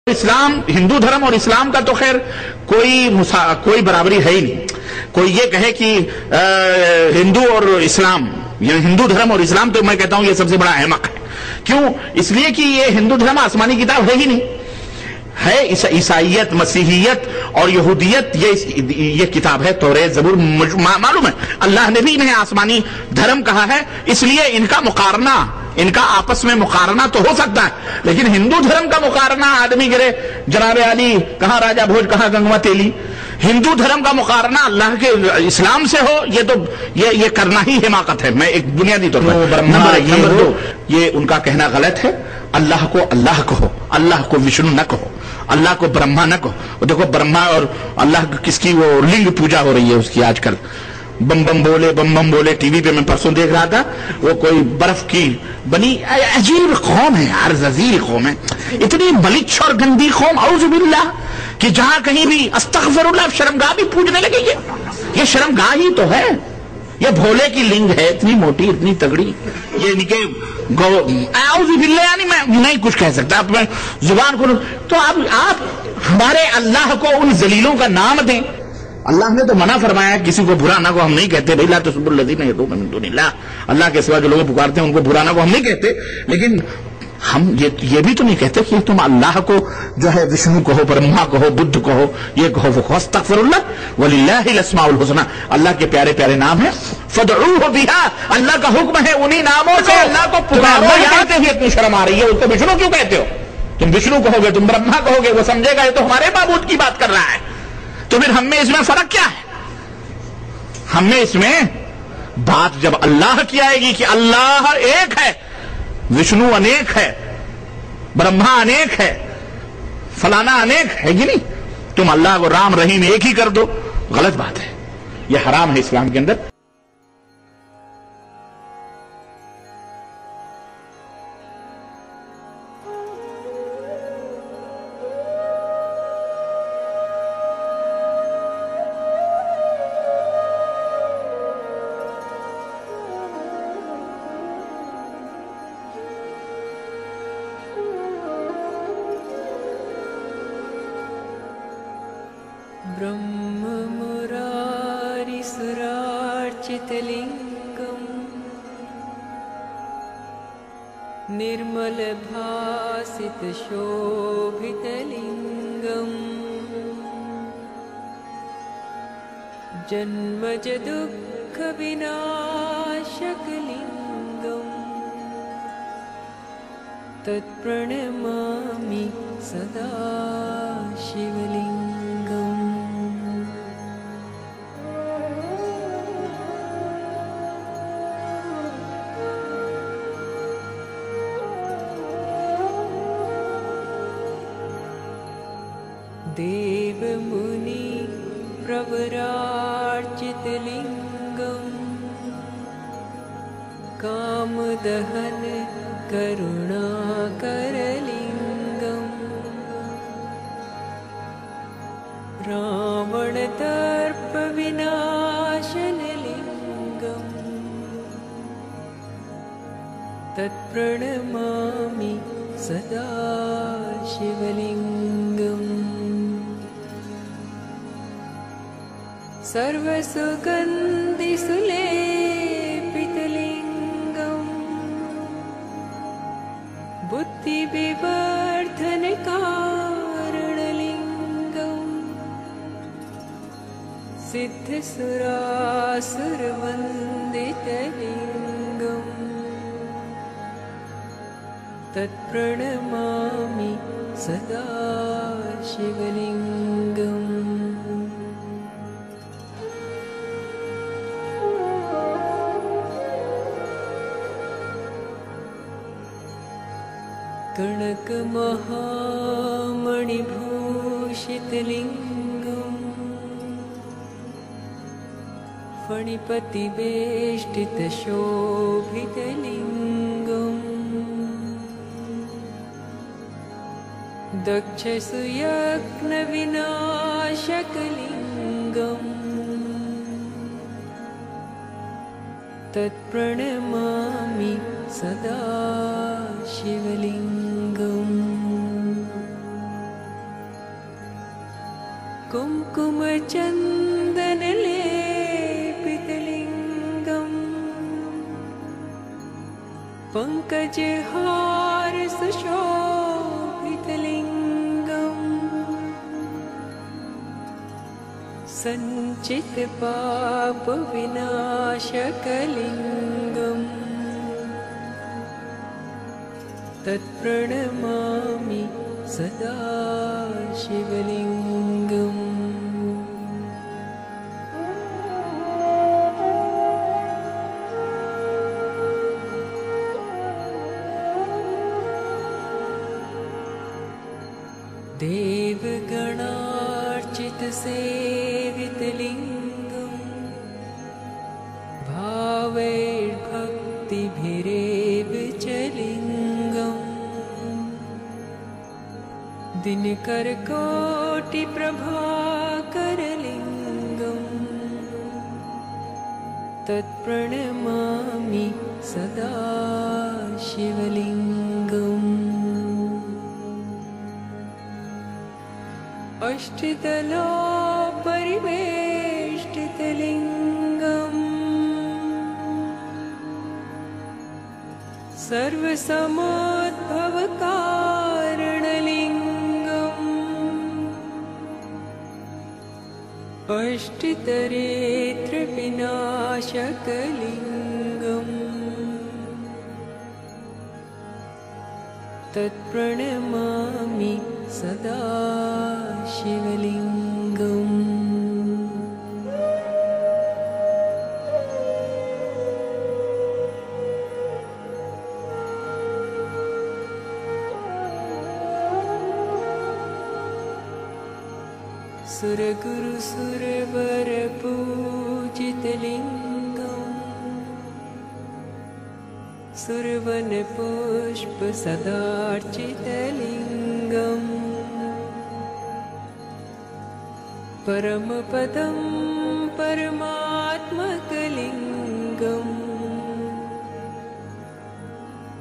इस्लाम, हिंदू धर्म और इस्लाम का तो खैर कोई बराबरी है ही नहीं। कोई ये कहे कि हिंदू और इस्लाम, ये हिंदू धर्म और इस्लाम, तो मैं कहता हूं ये सबसे बड़ा अहमक है। क्यों? इसलिए कि ये हिंदू धर्म आसमानी किताब है ही नहीं। है ईसाइयत, मसीहियत और यहूदियत, ये किताब है, तौरात, ज़बूर। मालूम है अल्लाह ने भी इन्हें आसमानी धर्म कहा है, इसलिए इनका आपस में मुकारना तो हो सकता है, लेकिन हिंदू धर्म का मुकारना आदमी गिरे जनाब अली, कहां राजा भोज, कहां गंगवा तेली। हिंदू धर्म का मुकारना अल्लाह के इस्लाम से हो, ये करना ही हिमाकत है। मैं एक बुनियादी तौर पर नंबर 2, ये उनका कहना गलत है। अल्लाह को अल्लाह कहो, अल्लाह को विष्णु न कहो, अल्लाह को ब्रह्मा न कहो। देखो ब्रह्मा और अल्लाह किसकी वो लिंग पूजा हो रही है उसकी आजकल। बम बम बोले टीवी पे मैं परसों देख रहा था, वो कोई बर्फ की बनी, अजीब कौम है यार, जजीर कौम है, इतनी मलिच्छ और गंदी कौम, औज़ु बिल्लाह, कि जहां कहीं भी अस्तगफिरुल्लाह, शर्मगाह भी पूजने लगे। ये शर्मगाह ही तो है, ये भोले की लिंग है, इतनी मोटी, इतनी तगड़ी, ये इनके औज़ु बिल्लाह, यानी मैं नहीं कुछ कह सकता, अब मैं जुबान को। तो आप हमारे अल्लाह को उन जलीलों का नाम दें। अल्लाह ने तो मना फरमाया किसी को बुरा ना को, हम नहीं कहते भाई ला तस्बुल लज़ीना यदऊना मिन दुनिल्लाह, अल्लाह के सिवा जो लोग पुकारते हैं उनको बुरा ना को हम नहीं कहते, लेकिन हम ये भी तो नहीं कहते कि तुम अल्लाह को जो है विष्णु कहो, ब्रह्मा कहो, बुद्ध कहो, ये कहो वो कहो। अस्तगफिरुल्लाह वलिल्लाहिल अस्माउल हुस्ना, अल्लाह के प्यारे प्यारे नाम है, फदऊहु बिहा, अल्लाह का हुक्म है उन्हीं नामों से अल्लाह को पुकारो। कहते हैं इतनी शर्म आ रही है, उसको विष्णु क्यों कहते हो? तुम विष्णु कहोगे, तुम ब्रह्मा कहोगे, वो समझेगा ये तो हमारे माबूद की बात कर रहा है। तो फिर हमें इसमें फर्क क्या है? हमें इसमें बात जब अल्लाह की आएगी कि अल्लाह एक है, विष्णु अनेक है, ब्रह्मा अनेक है, फलाना अनेक है कि नहीं, तुम अल्लाह को राम रहीम एक ही कर दो, गलत बात है, यह हराम है इस्लाम के अंदर। ब्रह्म मुरारी सुरार्चितलिङ्गम् निर्मल भासित शोभितलिङ्गम् जन्मज दुःख विनाशकलिङ्गम् तत्प्रणमामि सदा शिवलिङ्गम्। देव मुनि प्रवरार्चितलिङ्गम् कामदहन करुणाकरलिङ्गम् रावणदर्प विनाशनलिङ्गम् तत्प्रणमामि सदा शिवलिङ्गम्। सर्वसुगन्धिसुलेपितलिङ्गम् बुद्धिविवर्धनकारणलिङ्गम् सिद्धसुरासुरवन्दितलिङ्गम् तत्प्रणमामि सदा शिवलिङ्गम्। कनकमहामणिभूषितलिङ्गम् फणिपतिवेष्टितशोभितलिङ्गम् दक्षसुयज्ञविनाशकलिङ्गम् तत्प्रणमामि सदा शिवलिङ्गम्। कुङ्कुमचन्दनलेपितलिङ्गम् पङ्कजहार सुशोभितलिङ्गम् सञ्चितपापविनाशकलिङ्गम् तत्प्रणमामि सदा शिवलिङ्गम्। देवगणार्चितसेवितलिङ्गम् भावैर्भक्तिभिरेव च लिङ्गम् दिनकरकोटिप्रभाकरलिङ्गम् तत्प्रणमामि सदा शिवलिङ्गम्। अष्टदलोपरिवेष्टितलिङ्गम् सर्वसमोद्भवकारणलिङ्गम् अष्टतरेत्रविनाशकलिङ्गम् तत्प्रणमामि सदा शिवलिङ्गम्। सुरगुरुसुरवरपूजितलिङ्गम् सुरवनपुष्पसदार्चितलिङ्गम् परमपदं परमात्मकलिङ्गम्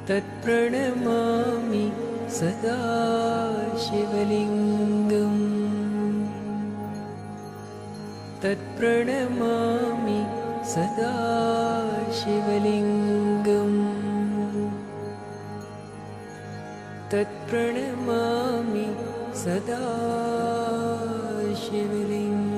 तत्प्रणमामि सदा शिवलिङ्गम् तत्प्रणमामि सदा शिवलिङ्गम् तत्प्रणमामि सदा शिवलिङ्गम्।